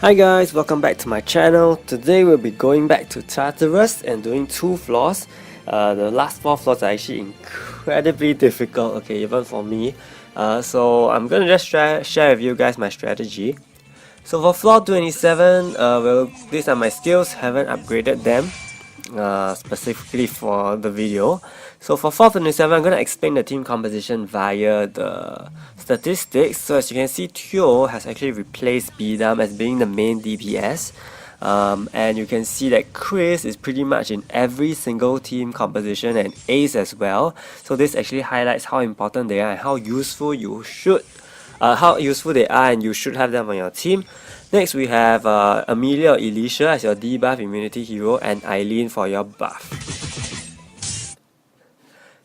Hi guys, welcome back to my channel. Today we'll be going back to Tartarus and doing 2 floors. The last 4 floors are actually incredibly difficult, okay, even for me. So I'm gonna just share with you guys my strategy. So for floor 27, these are my skills, haven't upgraded them specifically for the video. So for 427, I'm going to explain the team composition via the statistics. So as you can see, Teo has actually replaced Bidam as being the main DPS. And you can see that Chris is pretty much in every single team composition and Ace as well. So this actually highlights how important they are and how useful they are, and you should have them on your team. Next we have Amelia or Elisha as your debuff immunity hero and Eileen for your buff.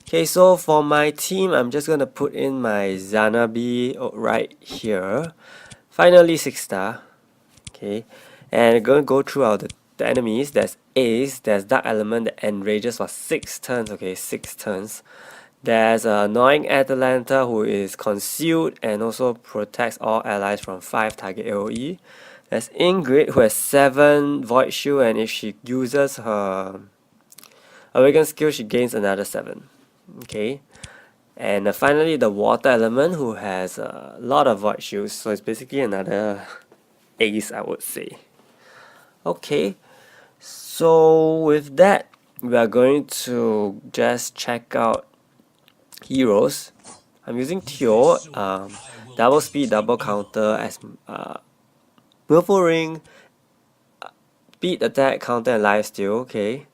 Okay, so for my team, I'm just gonna put in my Zanabi right here. Finally 6-star. Okay, and I'm gonna go through the enemies. There's Ace, there's Dark Element that enrages for 6 turns. Okay, 6 turns. There's Annoying Atalanta who is concealed and also protects all allies from 5 target AoE. There's Ingrid who has 7 Void Shield, and if she uses her Awaken skill she gains another 7. Okay. And finally the Water Element who has a lot of Void Shields, so it's basically another Ace, I would say. Okay, so with that we are going to just check out heroes. I'm using Teo, double speed, double counter as Willful Ring, speed, attack, counter, and lifesteal. Okay,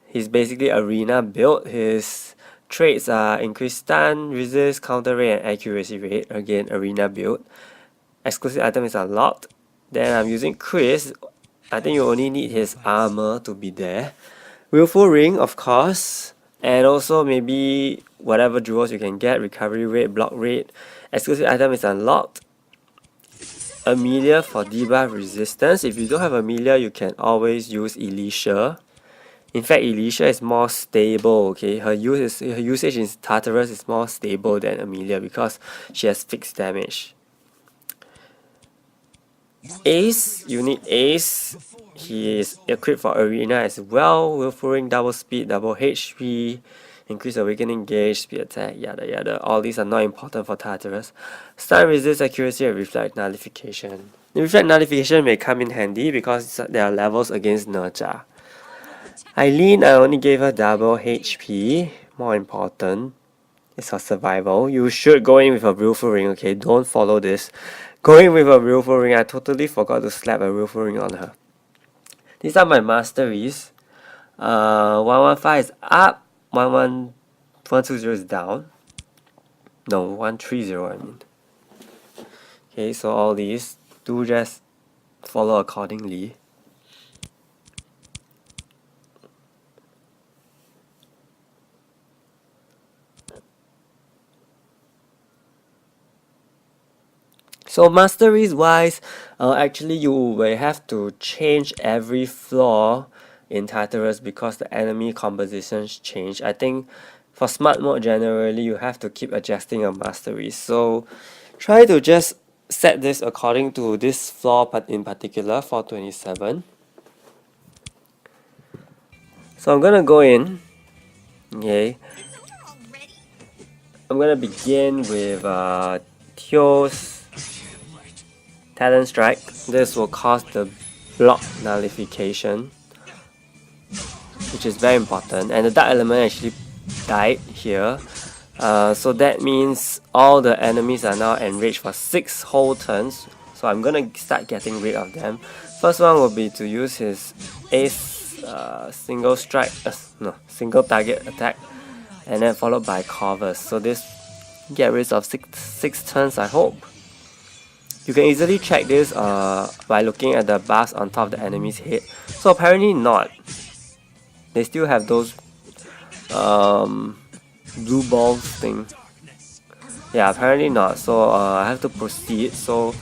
he's basically arena build. His traits are increased stun, resist, counter rate, and accuracy rate. Again, arena build. Exclusive item is unlocked. Then I'm using Chris. I think you only need his armor to be there. Willful Ring, of course. And also maybe whatever jewels you can get, recovery rate, block rate. Exclusive item is unlocked. Amelia for debuff resistance. If you don't have Amelia, you can always use Elisha. In fact, Elisha is more stable, okay? Her usage in Tartarus is more stable than Amelia because she has fixed damage. Ace, you need Ace. He is equipped for arena as well. Willful Ring, double speed, double HP, increase awakening gauge, speed attack, yada yada. All these are not important for Tartarus. Stun, resist, accuracy, and reflect nullification. The reflect nullification may come in handy because there are levels against Nerja. Eileen, I only gave her double HP. More important is her survival. You should go in with a Willful Ring, okay? Don't follow this. Going with a Willful Ring, I totally forgot to slap a Willful Ring on her. These are my masteries. 115 is up, 120 is down. No, 130 I mean. Okay, so all these do just follow accordingly. So masteries wise, actually you will have to change every floor in Tartarus because the enemy compositions change. I think for smart mode generally you have to keep adjusting your masteries. So try to just set this according to this floor in particular, 427. So I'm gonna go in. Okay. I'm gonna begin with Teo's Talent Strike. This will cause the block nullification, which is very important, and the Dark Element actually died here. So that means all the enemies are now enraged for 6 whole turns. So I'm gonna start getting rid of them. First one will be to use his Ace single target attack, and then followed by Corvus. So this get rid of 6 turns, I hope. You can easily check this by looking at the buffs on top of the enemy's head. So apparently not. They still have those blue balls thing. Yeah, apparently not. So I have to proceed. So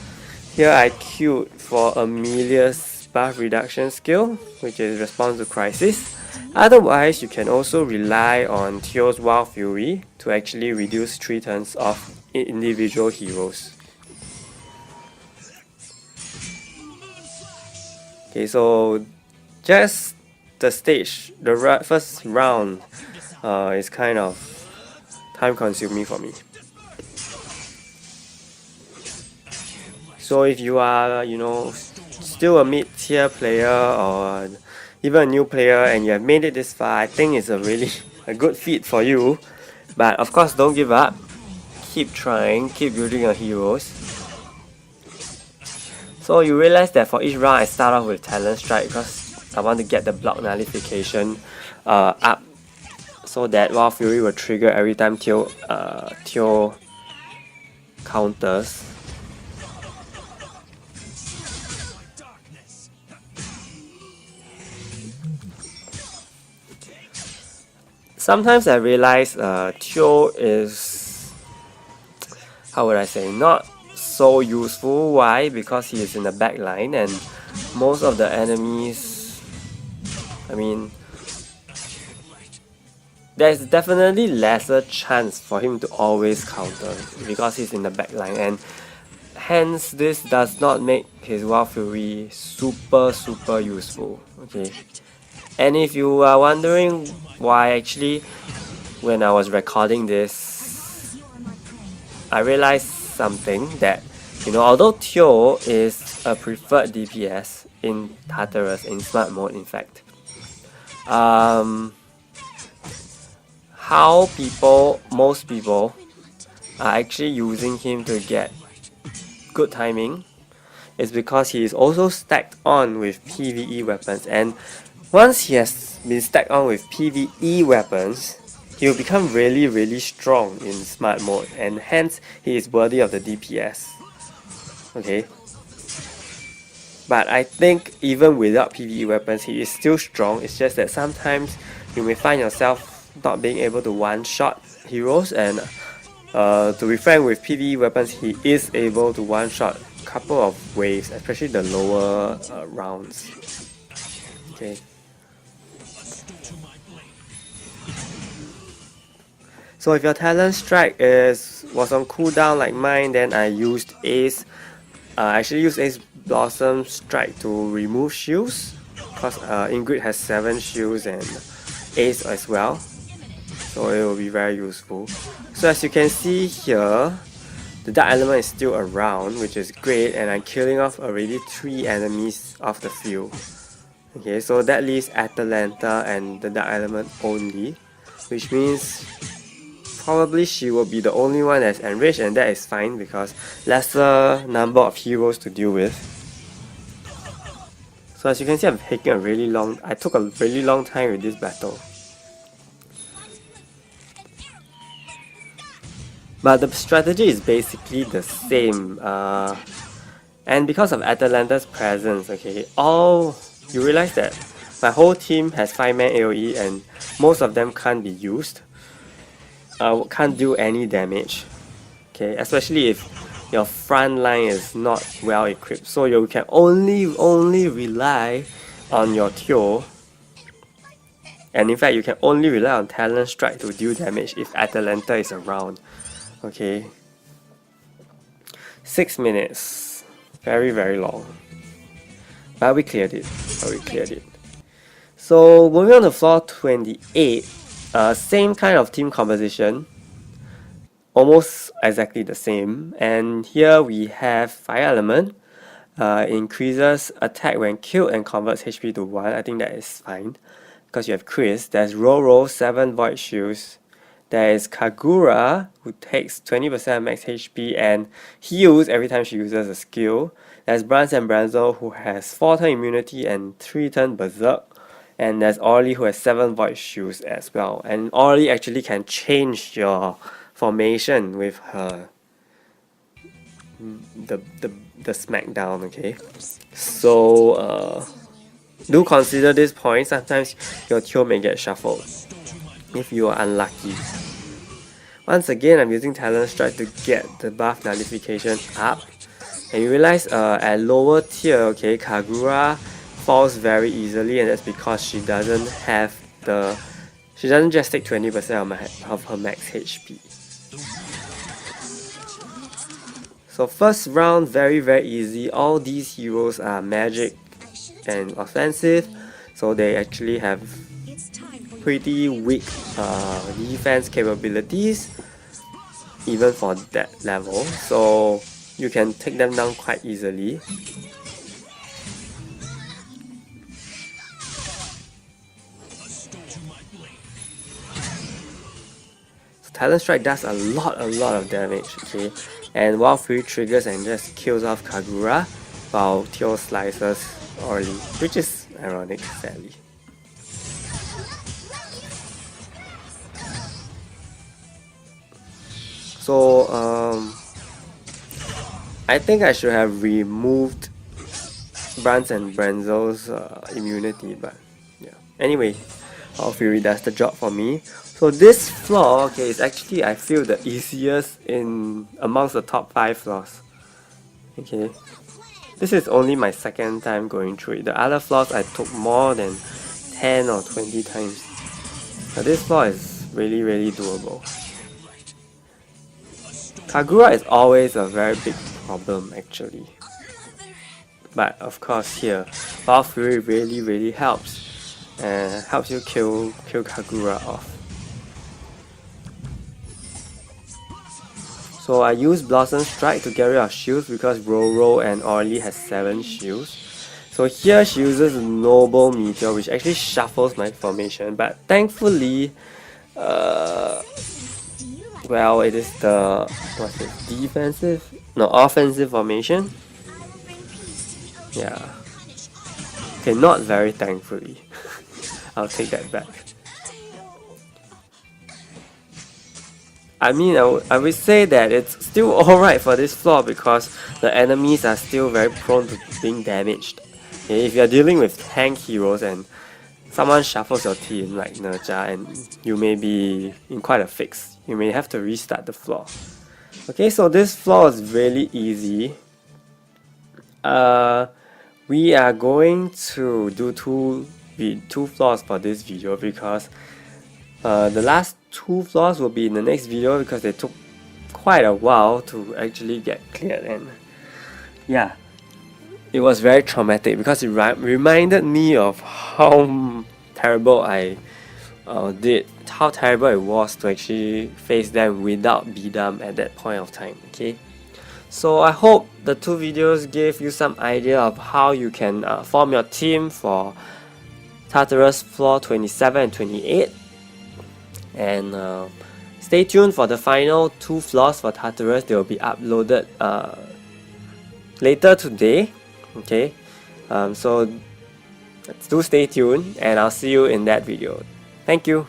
here I queued for Amelia's buff reduction skill, which is response to crisis. Otherwise, you can also rely on Teo's Wild Fury to actually reduce 3 turns of individual heroes. Okay, so just the stage, the first round is kind of time consuming for me. So if you are, still a mid-tier player or even a new player and you have made it this far, I think it's a really a good feat for you. But of course, don't give up. Keep trying, keep building your heroes. So you realize that for each round I start off with Talent Strike because I want to get the block nullification up so that Wild Fury will trigger every time Teo counters. Sometimes I realize Teo is, how would I say, not so useful. Why? Because he is in the back line and most of the enemies, I mean, there's definitely lesser chance for him to always counter because he's in the back line, and hence this does not make his Wild Fury super useful. Okay, and if you are wondering why, actually when I was recording this I realized something, that although Teo is a preferred DPS in Tartarus, in smart mode in fact, how most people are actually using him to get good timing is because he is also stacked on with PvE weapons, and once he has been stacked on with PvE weapons, he will become really strong in smart mode, and hence he is worthy of the DPS. Okay, but I think even without PvE weapons he is still strong. It's just that sometimes you may find yourself not being able to one-shot heroes, and to be frank, with PvE weapons he is able to one-shot a couple of waves, especially the lower rounds. Okay. So if your Talent Strike was on cooldown like mine, then I used actually used Ace Blossom Strike to remove shields, because Ingrid has 7 shields and Ace as well, so it will be very useful. So as you can see here, the Dark Element is still around, which is great, and I'm killing off already 3 enemies off the field. Okay, so that leaves Atalanta and the Dark Element only, which means probably she will be the only one that's enriched, and that is fine because lesser number of heroes to deal with. So as you can see, I took a really long time with this battle. But the strategy is basically the same, and because of Atalanta's presence, okay, you realize that my whole team has 5-man AoE and most of them can't be used. Can't do any damage, okay, especially if your front line is not well equipped, so you can only rely on your Teo, and in fact you can only rely on Talent Strike to deal damage if Atalanta is around. Okay, 6 minutes, very long, but we cleared it. So moving on to floor 28, same kind of team composition, almost exactly the same, and here we have Fire Element, increases attack when killed and converts HP to 1. I think that is fine because you have Chris. There's Roro, 7 Void Shields. There is Kagura, who takes 20% max HP and heals every time she uses a skill. There's Brans and Branzo, who has 4-turn immunity and 3-turn Berserk. And there's Orly, who has 7 Void Shields as well. And Orly actually can change your formation with her the smackdown. Okay, so do consider this point. Sometimes your Teo may get shuffled if you are unlucky. Once again, I'm using Talent Strike to get the buff nullification up, and you realize at lower tier, okay, Kagura falls very easily, and that's because she doesn't just take 20% of her max HP. So first round, very easy. All these heroes are magic and offensive, so they actually have pretty weak defense capabilities even for that level, so you can take them down quite easily. So Talent Strike does a lot of damage, okay? And Wild Fury triggers and just kills off Kagura, while Teal slices Orly, which is ironic, sadly. So I think I should have removed Brans and Brenzel's immunity, but yeah. Anyway, Wild Fury does the job for me. So this floor, okay, is actually, I feel, the easiest in amongst the top 5 floors. Okay, this is only my second time going through it. The other floors I took more than 10 or 20 times. But this floor is really doable. Kagura is always a very big problem actually. But of course here, Wild Fury really helps. And helps you kill Kagura off. So I use Blossom Strike to get rid of shields because Roro and Orly has 7 shields. So here she uses Noble Meteor, which actually shuffles my formation, but thankfully well, it is the offensive formation. Yeah. Okay, not very thankfully. I'll take that back. I mean, I would say that it's still alright for this floor because the enemies are still very prone to being damaged. Okay, if you're dealing with tank heroes and someone shuffles your team like Nerja, and you may be in quite a fix. You may have to restart the floor. Okay, so this floor is really easy. We are going to do two floors for this video because the last 2 floors will be in the next video because they took quite a while to actually get cleared, and yeah, it was very traumatic because it reminded me of how terrible how terrible it was to actually face them without Bidam at that point of time. Okay, so I hope the 2 videos gave you some idea of how you can form your team for Tartarus floor 27 and 28, and stay tuned for the final 2 floors for Tartarus. They will be uploaded later today. Okay, so do stay tuned, and I'll see you in that video. Thank you.